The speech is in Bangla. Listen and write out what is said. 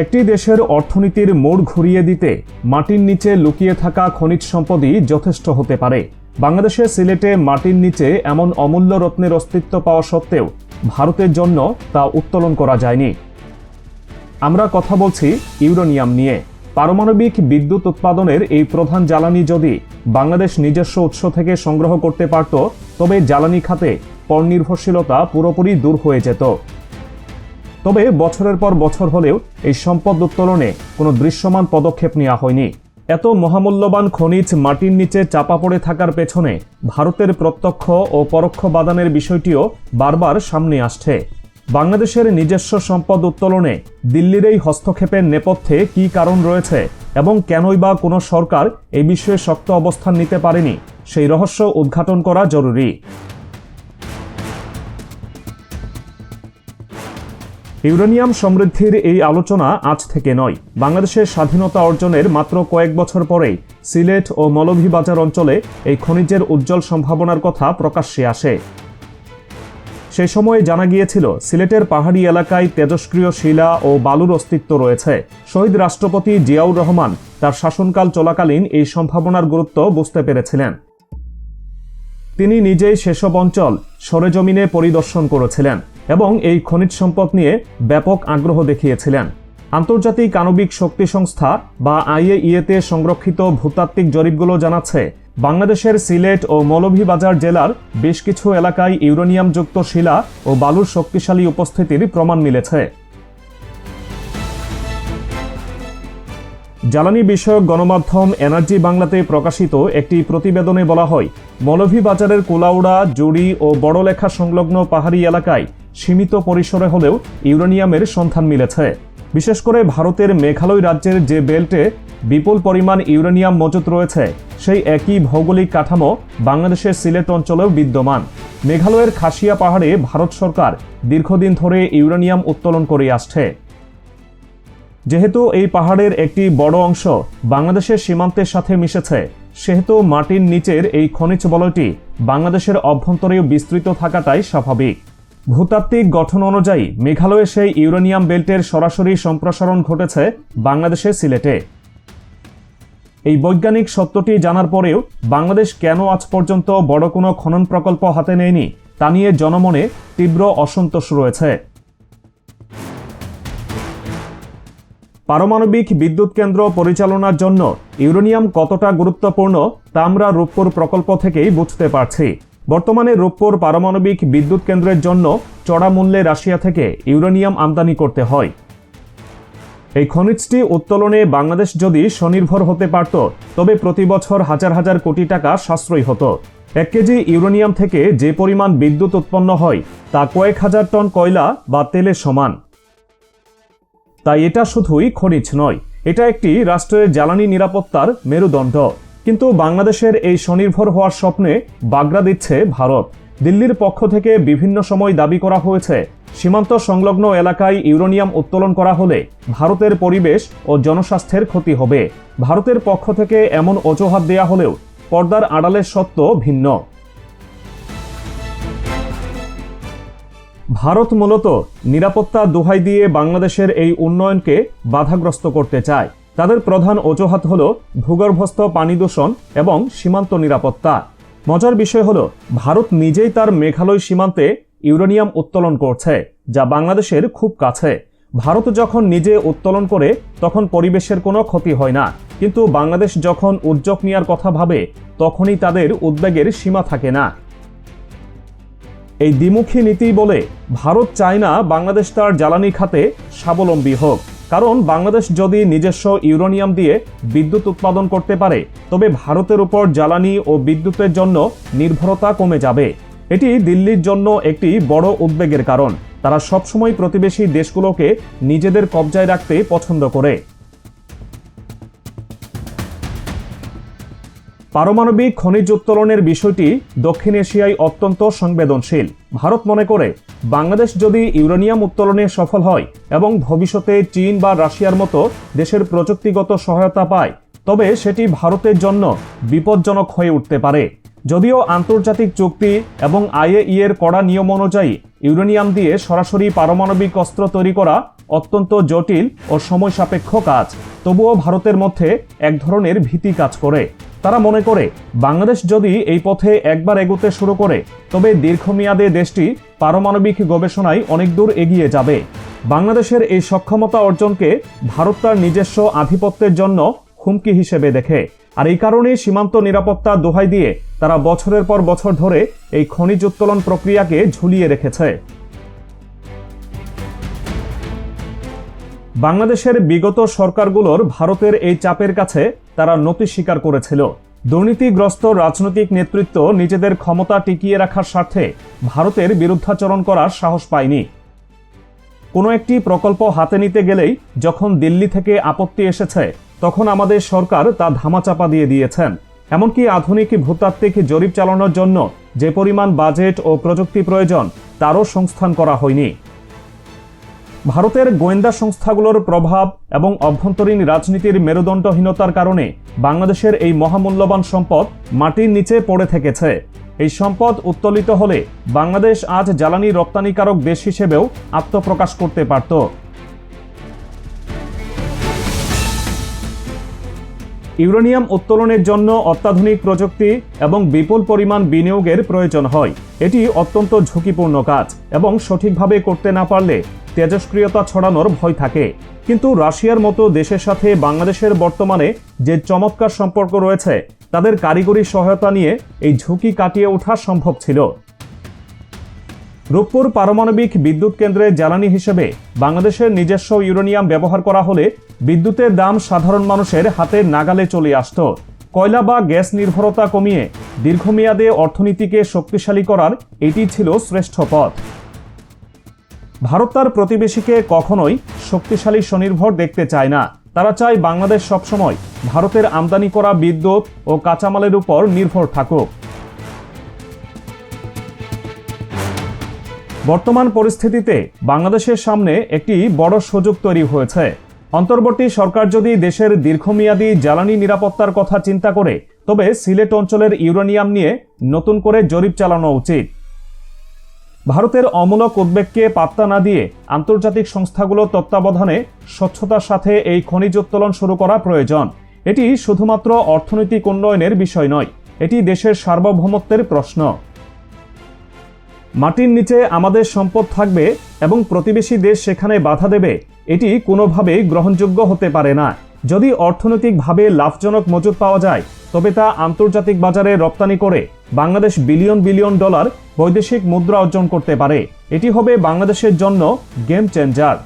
একটি দেশের অর্থনীতির মোড় ঘুরিয়ে দিতে মাটির নিচে লুকিয়ে থাকা খনিজ সম্পদই যথেষ্ট হতে পারে। বাংলাদেশের সিলেটে মাটির নিচে এমন অমূল্য রত্নের অস্তিত্ব পাওয়া সত্ত্বেও ভারতের জন্য তা উত্তোলন করা যায়নি। আমরা কথা বলছি ইউরেনিয়াম নিয়ে। পারমাণবিক বিদ্যুৎ উৎপাদনের এই প্রধান জ্বালানি যদি বাংলাদেশ নিজস্ব উৎস থেকে সংগ্রহ করতে পারত, তবে জ্বালানি খাতে পরনির্ভরশীলতা পুরোপুরি দূর হয়ে যেত। তবে বছরের পর বছর হলেও এই সম্পদ উত্তোলনে কোনো দৃশ্যমান পদক্ষেপ নেওয়া হয়নি। এত মহামূল্যবান খনিজ মাটির নিচে চাপা পড়ে থাকার পেছনে ভারতের প্রত্যক্ষ ও পরোক্ষ বাদানের বিষয়টিও বারবার সামনে আসছে। বাংলাদেশের নিজস্ব সম্পদ উত্তোলনে দিল্লির এই হস্তক্ষেপের নেপথ্যে কী কারণ রয়েছে এবং কেনই বা কোনো সরকার এই বিষয়ে শক্ত অবস্থান নিতে পারেনি, সেই রহস্য উদ্ঘাটন করা জরুরি। ইউরেনিয়াম সমৃদ্ধির এই আলোচনা আজ থেকে নয়। বাংলাদেশের স্বাধীনতা অর্জনের মাত্র কয়েক বছর পরেই সিলেট ও মৌলভীবাজার অঞ্চলে এই খনিজের উজ্জ্বল সম্ভাবনার কথা প্রকাশ্যে আসে। সেই সময়ে জানা গিয়েছিল সিলেটের পাহাড়ি এলাকায় তেজস্ক্রিয় শিলা ও বালুর অস্তিত্ব রয়েছে। শহীদ রাষ্ট্রপতি জিয়াউর রহমান তার শাসনকাল চলাকালীন এই সম্ভাবনার গুরুত্ব বুঝতে পেরেছিলেন। তিনি নিজেই সেসব অঞ্চল সরেজমিনে পরিদর্শন করেছিলেন এবং এই খনিজ সম্পদ নিয়ে ব্যাপক আগ্রহ দেখিয়েছিলেন। আন্তর্জাতিক আণবিক শক্তি সংস্থা বা IAEA-তে সংরক্ষিত ভূতাত্ত্বিক জরিপগুলো জানাচ্ছে, বাংলাদেশের সিলেট ও মৌলভীবাজার জেলার বেশ কিছু এলাকায় ইউরেনিয়ামযুক্ত শিলা ও বালুর শক্তিশালী উপস্থিতির প্রমাণ মিলেছে। জ্বালানি বিষয়ক গণমাধ্যম এনার্জি বাংলাতে প্রকাশিত একটি প্রতিবেদনে বলা হয়, মৌলভীবাজারের কুলাউড়া, জুড়ি ও বড়লেখা সংলগ্ন পাহাড়ি এলাকায় সীমিত পরিসরে হলেও ইউরেনিয়ামের সন্ধান মিলেছে। বিশেষ করে ভারতের মেঘালয় রাজ্যের যে বেল্টে বিপুল পরিমাণ ইউরেনিয়াম মজুত রয়েছে, সেই একই ভৌগোলিক কাঠামো বাংলাদেশের সিলেট অঞ্চলেও বিদ্যমান। মেঘালয়ের খাসিয়া পাহাড়ে ভারত সরকার দীর্ঘদিন ধরে ইউরেনিয়াম উত্তোলন করে আসছে। যেহেতু এই পাহাড়ের একটি বড় অংশ বাংলাদেশের সীমান্তের সাথে মিশেছে, সেহেতু মাটির নিচের এই খনিজ বলয়টি বাংলাদেশের অভ্যন্তরেও বিস্তৃত থাকাটাই স্বাভাবিক। ভূতাত্ত্বিক গঠন অনুযায়ী মেঘালয়ে সেই ইউরেনিয়াম বেল্টের সরাসরি সম্প্রসারণ ঘটেছে বাংলাদেশের সিলেটে। এই বৈজ্ঞানিক সত্যটি জানার পরেও বাংলাদেশ কেন আজ পর্যন্ত বড় কোনো খনন প্রকল্প হাতে নেয়নি, তা নিয়ে জনমনে তীব্র অসন্তোষ রয়েছে। পারমাণবিক বিদ্যুৎ কেন্দ্র পরিচালনার জন্য ইউরেনিয়াম কতটা গুরুত্বপূর্ণ তা আমরা রূপপুর প্রকল্প থেকেই বুঝতে পারছি। বর্তমানে রূপপুর পারমাণবিক বিদ্যুৎ কেন্দ্রের জন্য চড়া মূল্যে রাশিয়া থেকে ইউরেনিয়াম আমদানি করতে হয়। এই খনিজটি উত্তোলনে বাংলাদেশ যদি স্বনির্ভর হতে পারত, তবে প্রতি বছর হাজার হাজার কোটি টাকা সাশ্রয় হতো। 1 কেজি ইউরেনিয়াম থেকে যে পরিমাণ বিদ্যুৎ উৎপন্ন হয় তা কয়েক হাজার টন কয়লা বা তেলের সমান। তাই এটা শুধুই খনিজ নয়, এটা একটি রাষ্ট্রের জ্বালানি নিরাপত্তার মেরুদণ্ড। কিন্তু বাংলাদেশের এই স্বনির্ভর হওয়ার স্বপ্নে বাগড়া দিচ্ছে ভারত। দিল্লির পক্ষ থেকে বিভিন্ন সময় দাবি করা হয়েছে, সীমান্ত সংলগ্ন এলাকায় ইউরেনিয়াম উত্তোলন করা হলে ভারতের পরিবেশ ও জনস্বাস্থ্যের ক্ষতি হবে। ভারতের পক্ষ থেকে এমন অজুহাত দেয়া হলেও পর্দার আড়ালের সত্য ভিন্ন। ভারত মূলত নিরাপত্তা দোহাই দিয়ে বাংলাদেশের এই উন্নয়নকে বাধাগ্রস্ত করতে চায়। তাদের প্রধান অজুহাত হল ভূগর্ভস্থ পানি দূষণ এবং সীমান্ত নিরাপত্তা। মজার বিষয় হল, ভারত নিজেই তার মেঘালয় সীমান্তে ইউরেনিয়াম উত্তোলন করছে, যা বাংলাদেশের খুব কাছে। ভারত যখন নিজে উত্তোলন করে তখন পরিবেশের কোনো ক্ষতি হয় না, কিন্তু বাংলাদেশ যখন উদ্যোগ নেওয়ার কথা ভাবে তখনই তাদের উদ্বেগের সীমা থাকে না। এই দ্বিমুখী নীতি বলে ভারত চায় না বাংলাদেশ তার জ্বালানি খাতে স্বাবলম্বী হোক, কারণ বাংলাদেশ যদি নিজস্ব ইউরেনিয়াম দিয়ে বিদ্যুৎ উৎপাদন করতে পারে, তবে ভারতের উপর জ্বালানি ও বিদ্যুতের জন্য নির্ভরতা কমে যাবে। এটি দিল্লির জন্য একটি বড় উদ্বেগের কারণ। তারা সবসময় প্রতিবেশী দেশগুলোকে নিজেদের কবজায় রাখতে পছন্দ করে। পারমাণবিক খনিজ উত্তোলনের বিষয়টি দক্ষিণ এশিয়ায় অত্যন্ত সংবেদনশীল। ভারত মনে করে, বাংলাদেশ যদি ইউরেনিয়াম উত্তোলনে সফল হয় এবং ভবিষ্যতে চীন বা রাশিয়ার মতো দেশের প্রযুক্তিগত সহায়তা পায়, তবে সেটি ভারতের জন্য বিপজ্জনক হয়ে উঠতে পারে। যদিও আন্তর্জাতিক চুক্তি এবং IAEA এর কড়া নিয়ম অনুযায়ী ইউরেনিয়াম দিয়ে সরাসরি পারমাণবিক অস্ত্র তৈরি করা অত্যন্ত জটিল ও সময় সাপেক্ষ কাজ, তবুও ভারতের মধ্যে এক ধরনের ভীতি কাজ করে। তারা মনে করে বাংলাদেশ যদি এই পথে একবার এগোতে শুরু করে তবে দীর্ঘমেয়াদে দেশটি পারমাণবিক গবেষণায় অনেক দূর এগিয়ে যাবে। বাংলাদেশের এই সক্ষমতা অর্জনকে ভারত তার নিজস্ব আধিপত্যের জন্য হুমকি হিসেবে দেখে, আর এই কারণেই সীমান্ত নিরাপত্তা দোহাই দিয়ে তারা বছরের পর বছর ধরে এই খনিজ উত্তোলন প্রক্রিয়াকে ঝুলিয়ে রেখেছে। বাংলাদেশের বিগত সরকারগুলোর ভারতের এই চাপের কাছে তারা নতি স্বীকার করেছিল। দুর্নীতিগ্রস্ত রাজনৈতিক নেতৃত্ব নিজেদের ক্ষমতা টিকিয়ে রাখার স্বার্থে ভারতের বিরুদ্ধাচরণ করার সাহস পায়নি। কোনো একটি প্রকল্প হাতে নিতে গেলেই যখন দিল্লি থেকে আপত্তি এসেছে তখন আমাদের সরকার তা ধামাচাপা দিয়ে দিয়েছেন। এমনকি আধুনিক ভূতাত্ত্বিক জরিপ চালানোর জন্য যে পরিমাণ বাজেট ও প্রযুক্তি প্রয়োজন তারও সংস্থান করা হয়নি। ভারতের গোয়েন্দা সংস্থাগুলোর প্রভাব এবং অভ্যন্তরীণ রাজনীতির মেরুদণ্ডহীনতার কারণে বাংলাদেশের এই মহামূল্যবান সম্পদ মাটির নিচে পড়ে থেকেছে। এই সম্পদ উত্তোলিত হলে বাংলাদেশ আজ জ্বালানি রপ্তানিকারক দেশ হিসেবেও আত্মপ্রকাশ করতে পারত। ইউরেনিয়াম উত্তোলনের জন্য অত্যাধুনিক প্রযুক্তি এবং বিপুল পরিমাণ বিনিয়োগের প্রয়োজন হয়। এটি অত্যন্ত ঝুঁকিপূর্ণ কাজ এবং সঠিকভাবে করতে না পারলে তেজস্ক্রিয়তা ছড়ানোর ভয় থাকে। কিন্তু রাশিয়ার মতো দেশের সাথে বাংলাদেশের বর্তমানে যে চমৎকার সম্পর্ক রয়েছে তাদের কারিগরি সহায়তা নিয়ে এই ঝুঁকি কাটিয়ে ওঠা সম্ভব ছিল। রূপপুর পারমাণবিক বিদ্যুৎ কেন্দ্রে জ্বালানি হিসেবে বাংলাদেশের নিজস্ব ইউরেনিয়াম ব্যবহার করা হলে বিদ্যুতের দাম সাধারণ মানুষের হাতের নাগালে চলে আসত। কয়লা বা গ্যাস নির্ভরতা কমিয়ে দীর্ঘমেয়াদে অর্থনীতিকে শক্তিশালী করার এটি ছিল শ্রেষ্ঠ পথ। ভারত তার প্রতিবেশীকে কখনোই শক্তিশালী স্বনির্ভর দেখতে চায় না। তারা চায় বাংলাদেশ সবসময় ভারতের আমদানি করা বিদ্যুৎ ও কাঁচামালের উপর নির্ভর থাকুক। বর্তমান পরিস্থিতিতে বাংলাদেশের সামনে একটি বড় সুযোগ তৈরি হয়েছে। অন্তর্বর্তী সরকার যদি দেশের দীর্ঘমেয়াদী জ্বালানি নিরাপত্তার কথা চিন্তা করে তবে সিলেট অঞ্চলের ইউরেনিয়াম নিয়ে নতুন করে জরিপ চালানো উচিত। ভারতের অমূলক উদ্বেগকে পাত্তা না দিয়ে আন্তর্জাতিক সংস্থাগুলোর তত্ত্বাবধানে স্বচ্ছতার সাথে এই খনিজ উত্তোলন শুরু করা প্রয়োজন। এটি শুধুমাত্র অর্থনৈতিক উন্নয়নের বিষয় নয়, এটি দেশের সার্বভৌমত্বের প্রশ্ন। মাটির নিচে আমাদের সম্পদ থাকবে এবং প্রতিবেশী দেশ সেখানে বাধা দেবে, এটি কোনোভাবেই গ্রহণযোগ্য হতে পারে না। যদি অর্থনৈতিকভাবে লাভজনক মজুত পাওয়া যায় তবে তা আন্তর্জাতিক বাজারে রপ্তানি করে বাংলাদেশ বিলিয়ন বিলিয়ন ডলার বৈদেশিক মুদ্রা অর্জন করতে পারে। এটি হবে বাংলাদেশের জন্য গেম চেঞ্জার।